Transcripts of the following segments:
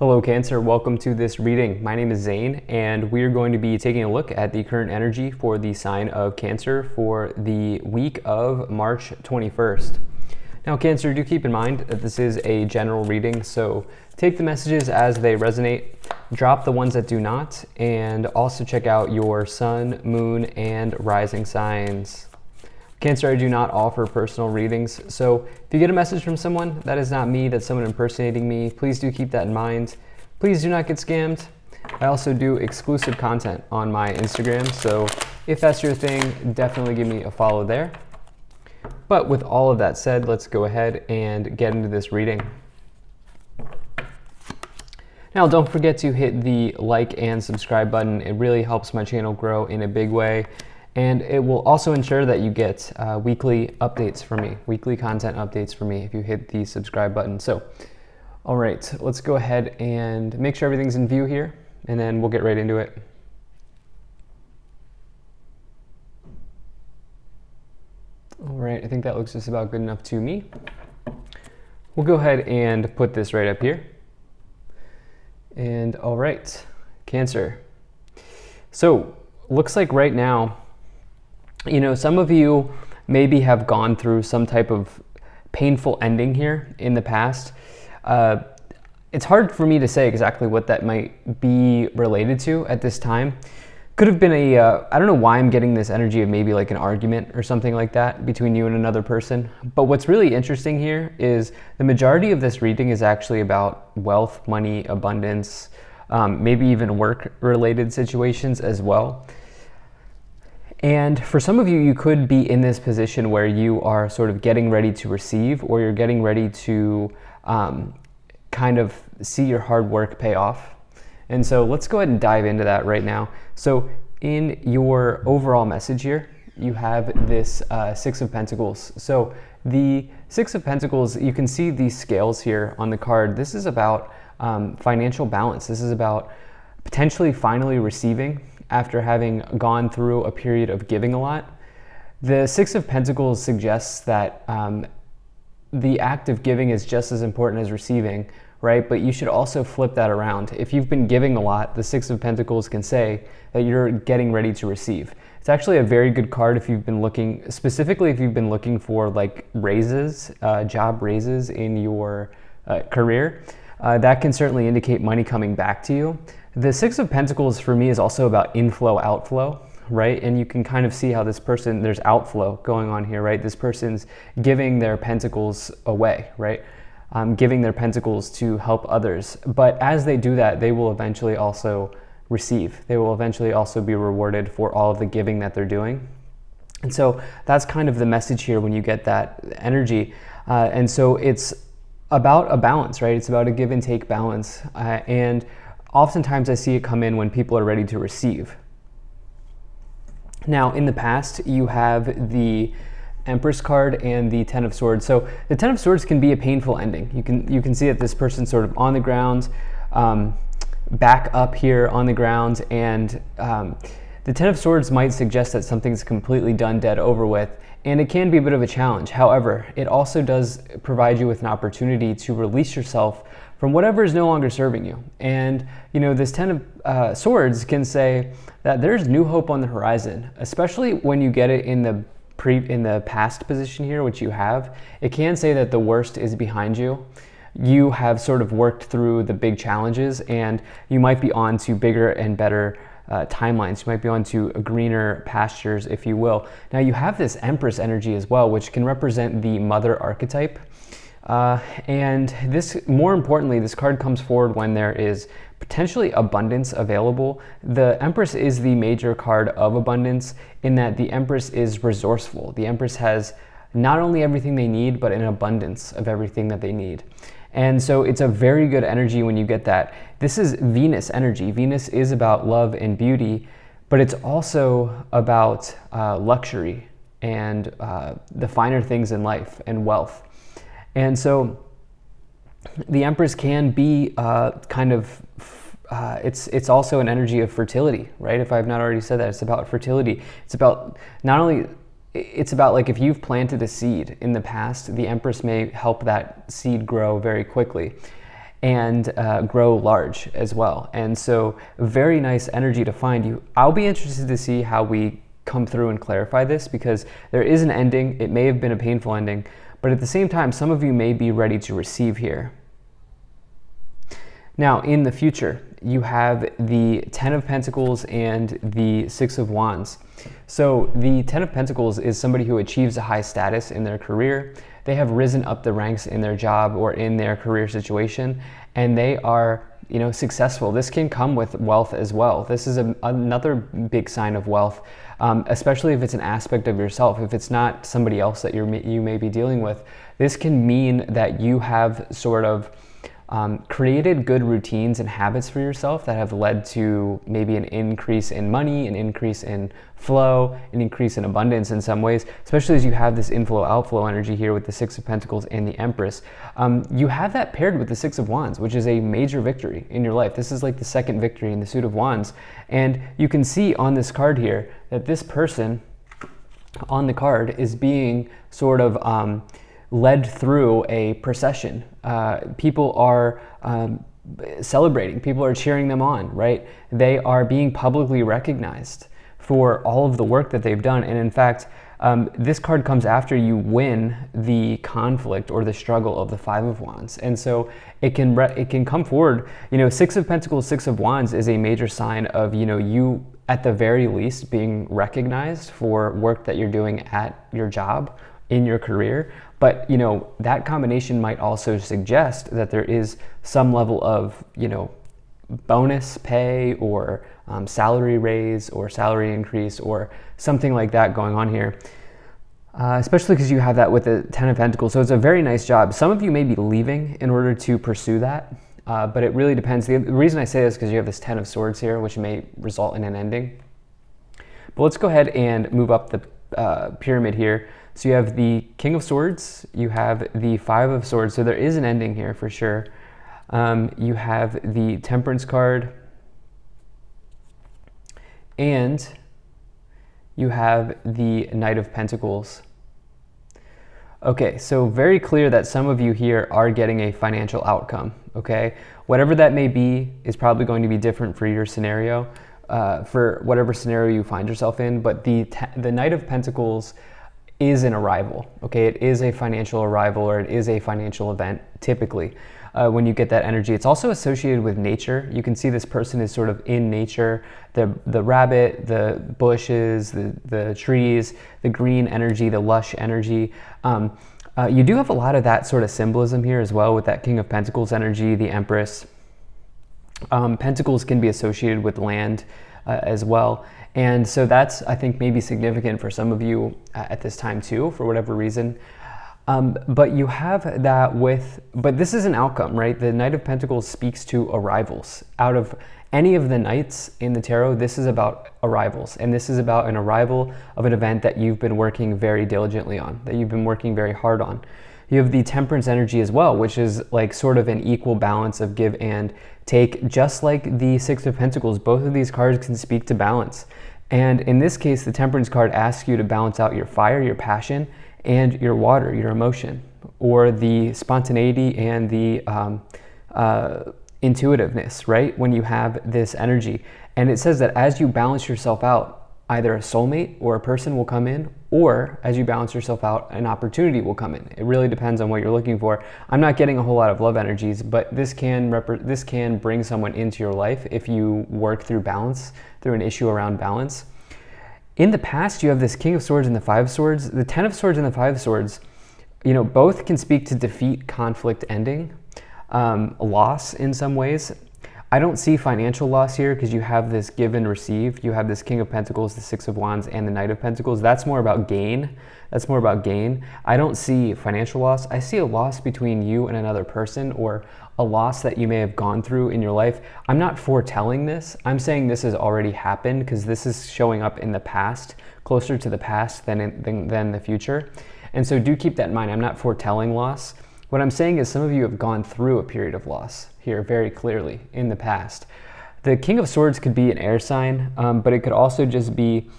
Hello Cancer, welcome to this reading. My name is Zane and we are going to be taking a look at the current energy for the sign of Cancer for the week of March 21st. Now Cancer, do keep in mind that this is a general reading, so take the messages as they resonate, drop the ones that do not, and also check out your sun, moon, and rising signs. Cancer, I do not offer personal readings, so if you get a message from someone, that is not me, that's someone impersonating me. Please do keep that in mind. Please do not get scammed. I also do exclusive content on my Instagram, so if that's your thing, definitely give me a follow there. But with all of that said, let's go ahead and get into this reading. Now, don't forget to hit the like and subscribe button. It really helps my channel grow in a big way. And it will also ensure that you get weekly updates from me, weekly content updates from me if you hit the subscribe button. So, all right, let's go ahead and make sure everything's in view here, and then we'll get right into it. All right, I think that looks just about good enough to me. We'll go ahead and put this right up here. And all right, Cancer. So, looks like right now, you know, some of you maybe have gone through some type of painful ending here in the past. It's hard for me to say exactly what that might be related to at this time. Could have been I don't know why I'm getting this energy of maybe like an argument or something like that between you and another person. But what's really interesting here is the majority of this reading is actually about wealth, money, abundance, maybe even work-related situations as well. And for some of you, you could be in this position where you are sort of getting ready to receive, or you're getting ready to kind of see your hard work pay off. And so let's go ahead and dive into that right now. So in your overall message here, you have this Six of Pentacles. So the Six of Pentacles, you can see these scales here on the card. This is about financial balance. This is about potentially finally receiving after having gone through a period of giving a lot. The Six of Pentacles suggests that the act of giving is just as important as receiving, right? But you should also flip that around. If you've been giving a lot, the Six of Pentacles can say that you're getting ready to receive. It's actually a very good card if you've been looking, specifically if you've been looking for like raises, job raises in your career. That can certainly indicate money coming back to you. The Six of Pentacles for me is also about inflow, outflow, right? And you can kind of see how this person, there's outflow going on here, right? This person's giving their pentacles away, right? Giving their pentacles to help others. But as they do that, they will eventually also receive. They will eventually also be rewarded for all of the giving that they're doing. And so that's kind of the message here when you get that energy. And so it's about a balance, right? It's about a give and take balance. And oftentimes I see it come in when people are ready to receive. Now, in the past, you have the Empress card and the Ten of Swords. So the Ten of Swords can be a painful ending. You can see that this person's sort of on the ground, back up here on the ground, and the Ten of Swords might suggest that something's completely done, dead, over with, and it can be a bit of a challenge. However, it also does provide you with an opportunity to release yourself from whatever is no longer serving you. And you know, this Ten of Swords can say that there's new hope on the horizon, especially when you get it in the past position here, which you have. It can say that the worst is behind you. You have sort of worked through the big challenges, and you might be on to bigger and better timelines. You might be on to greener pastures, if you will. Now you have this Empress energy as well, which can represent the mother archetype. And this, more importantly, this card comes forward when there is potentially abundance available. The Empress is the major card of abundance in that the Empress is resourceful. The Empress has not only everything they need, but an abundance of everything that they need. And so it's a very good energy when you get that. This is Venus energy. Venus is about love and beauty, but it's also about luxury and the finer things in life and wealth. And so the Empress can be it's also an energy of fertility, right? If I've not already said that, it's about fertility. It's about not only it's about like if you've planted a seed in the past, the Empress may help that seed grow very quickly. and grow large as well. And so very nice energy to find you. I'll be interested to see how we come through and clarify this, because there is an ending. It may have been a painful ending, but at the same time, some of you may be ready to receive here. Now, in the future, you have the Ten of Pentacles and the Six of Wands. So the Ten of Pentacles is somebody who achieves a high status in their career. They have risen up the ranks in their job or in their career situation, and they are, successful. This can come with wealth as well. This is another big sign of wealth, especially if it's an aspect of yourself. If it's not somebody else that you may be dealing with, this can mean that you have sort of created good routines and habits for yourself that have led to maybe an increase in money, an increase in flow, an increase in abundance in some ways, especially as you have this inflow-outflow energy here with the Six of Pentacles and the Empress. You have that paired with the Six of Wands, which is a major victory in your life. This is like the second victory in the suit of Wands. And you can see on this card here that this person on the card is being sort of led through a procession. People are celebrating, people are cheering them on, right? They are being publicly recognized for all of the work that they've done. And in fact, this card comes after you win the conflict or the struggle of the Five of Wands. And so it can come forward, Six of Pentacles, Six of Wands is a major sign of, you at the very least being recognized for work that you're doing at your job, in your career. But, that combination might also suggest that there is some level of, bonus pay or salary raise or salary increase or something like that going on here. Especially because you have that with the Ten of Pentacles. So it's a very nice job. Some of you may be leaving in order to pursue that, but it really depends. The reason I say this is because you have this Ten of Swords here, which may result in an ending. But let's go ahead and move up the pyramid here. So you have the King of Swords, you have the Five of Swords, so there is an ending here for sure. You have the Temperance card, and you have the Knight of Pentacles. Okay, so very clear that some of you here are getting a financial outcome, okay? Whatever that may be is probably going to be different for your scenario, for whatever scenario you find yourself in, but the Knight of Pentacles is an arrival, okay? It is a financial arrival, or it is a financial event, typically, when you get that energy. It's also associated with nature. You can see this person is sort of in nature, the rabbit, the bushes, the trees, the green energy, the lush energy. You do have a lot of that sort of symbolism here as well with that King of Pentacles energy, the Empress. Pentacles can be associated with land as well. And so that's, I think, maybe significant for some of you at this time too, for whatever reason. But you have that but this is an outcome, right? The Knight of Pentacles speaks to arrivals. Out of any of the knights in the tarot, this is about arrivals. And this is about an arrival of an event that you've been working very diligently on, that you've been working very hard on. You have the Temperance energy as well, which is like sort of an equal balance of give and take, just like the Six of Pentacles. Both of these cards can speak to balance. And in this case, the Temperance card asks you to balance out your fire, your passion, and your water, your emotion, or the spontaneity and the intuitiveness, right? When you have this energy. And it says that as you balance yourself out, either a soulmate or a person will come in, or as you balance yourself out, an opportunity will come in. It really depends on what you're looking for. I'm not getting a whole lot of love energies, but this can bring someone into your life if you work through balance, through an issue around balance. In the past, you have this King of Swords and the Five of Swords. The Ten of Swords and the Five of Swords, both can speak to defeat, conflict, ending, loss in some ways. I don't see financial loss here because you have this give and receive. You have this King of Pentacles, the Six of Wands, and the Knight of Pentacles. That's more about gain. I don't see financial loss. I see a loss between you and another person, or a loss that you may have gone through in your life. I'm not foretelling this. I'm saying this has already happened because this is showing up in the past, closer to the past than the future. And so do keep that in mind. I'm not foretelling loss. What I'm saying is some of you have gone through a period of loss here very clearly in the past. The King of Swords could be an air sign, but it could also just be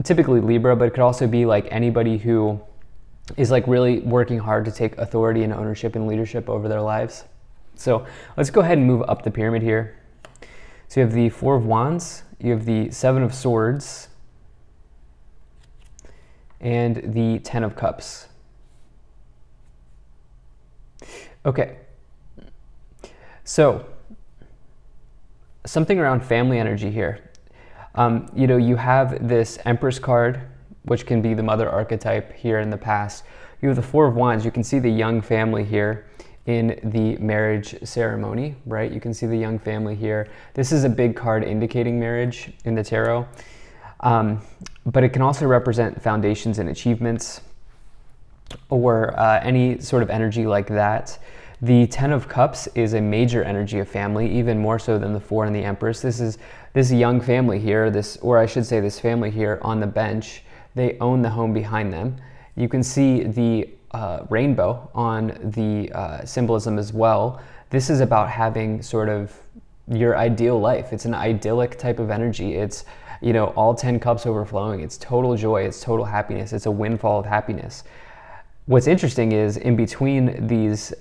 typically Libra, but it could also be like anybody who is like really working hard to take authority and ownership and leadership over their lives. So let's go ahead and move up the pyramid here. So you have the Four of Wands, you have the Seven of Swords, and the Ten of Cups. Okay, so something around family energy here. You have this Empress card, which can be the mother archetype here in the past. You have the Four of Wands. You can see the young family here in the marriage ceremony, right? You can see the young family here. This is a big card indicating marriage in the tarot, but it can also represent foundations and achievements, or any sort of energy like that. The Ten of Cups is a major energy of family, even more so than the Four and the Empress. This is this young family here, this family here on the bench. They own the home behind them. You can see the rainbow on the symbolism as well. This is about having sort of your ideal life. It's an idyllic type of energy. It's, all 10 cups overflowing. It's total joy. It's total happiness. It's a windfall of happiness. What's interesting is in between these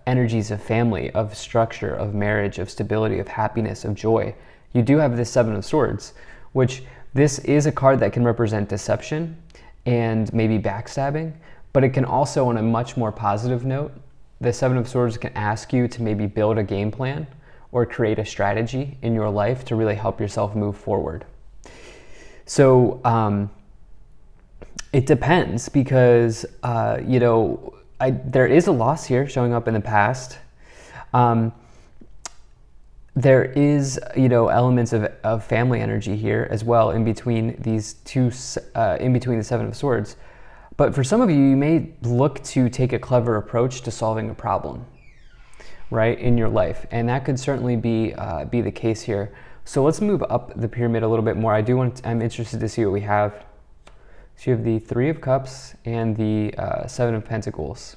energies of family, of structure, of marriage, of stability, of happiness, of joy, you do have this Seven of Swords, which this is a card that can represent deception and maybe backstabbing, but it can also, on a much more positive note, the Seven of Swords can ask you to maybe build a game plan or create a strategy in your life to really help yourself move forward. So, it depends, because, there is a loss here showing up in the past. There is, elements of family energy here as well in between these two, in between the Seven of Swords. But for some of you, you may look to take a clever approach to solving a problem, right, in your life. And that could certainly be the case here. So let's move up the pyramid a little bit more. I'm interested to see what we have. So you have the Three of Cups and the Seven of Pentacles.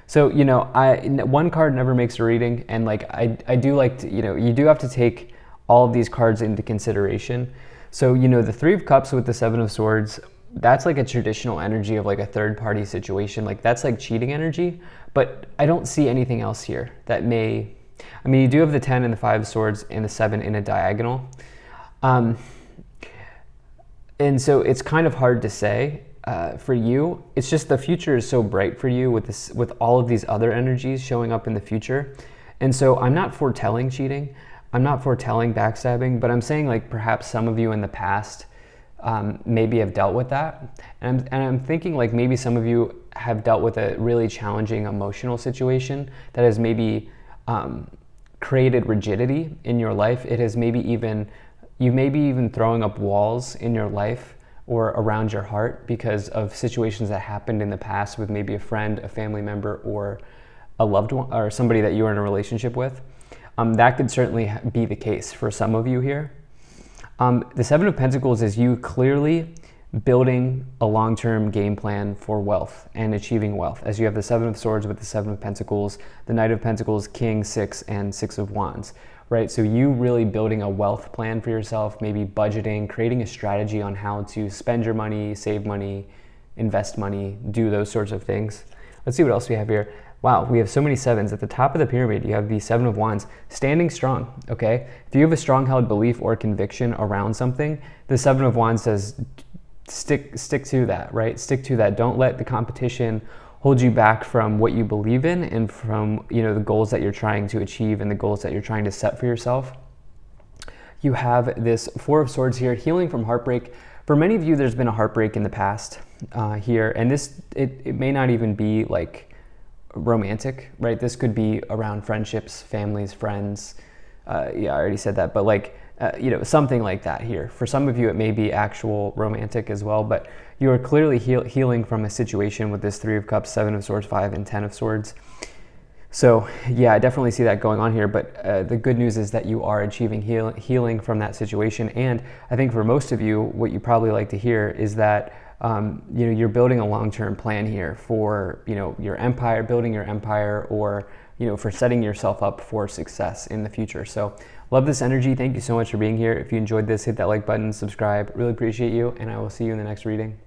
So, one card never makes a reading, and I do like to, you do have to take all of these cards into consideration. So, the Three of Cups with the Seven of Swords, that's like a traditional energy of like a third party situation. Like that's like cheating energy, but I don't see anything else here that you do have the 10 and the 5 of Swords and the 7 in a diagonal. And so it's kind of hard to say for you. It's just the future is so bright for you with all of these other energies showing up in the future. And so I'm not foretelling cheating. I'm not foretelling backstabbing, but I'm saying like perhaps some of you in the past maybe have dealt with that. And I'm thinking like maybe some of you have dealt with a really challenging emotional situation that has maybe created rigidity in your life. It has you may be even throwing up walls in your life or around your heart because of situations that happened in the past with maybe a friend, a family member, or a loved one, or somebody that you are in a relationship with. That could certainly be the case for some of you here. The Seven of Pentacles is you clearly building a long-term game plan for wealth and achieving wealth, as you have the Seven of Swords with the Seven of Pentacles, the Knight of Pentacles, King, Six, and Six of Wands. Right, so you really building a wealth plan for yourself, maybe budgeting, creating a strategy on how to spend your money, save money, invest money, do those sorts of things. Let's see what else we have here. Wow, we have so many sevens. At the top of the pyramid, you have the Seven of Wands, standing strong, okay? If you have a strong-held belief or conviction around something, the Seven of Wands says stick to that, right? Stick to that. Don't let the competition hold you back from what you believe in and from the goals that you're trying to achieve and the goals that you're trying to set for yourself. You have this Four of Swords here, healing from heartbreak. For many of you, there's been a heartbreak in the past here, and it may not even be like romantic, right? This could be around friendships, families, friends. Yeah, I already said that, but like something like that here. For some of you, it may be actual romantic as well, but you are clearly healing from a situation with this Three of Cups, Seven of Swords, 5, and 10 of Swords. So yeah, I definitely see that going on here, but the good news is that you are achieving healing from that situation. And I think for most of you, what you probably like to hear is that you're building a long-term plan here for your empire, building your empire, or for setting yourself up for success in the future. So love this energy. Thank you so much for being here. If you enjoyed this, hit that like button, subscribe. Really appreciate you, and I will see you in the next reading.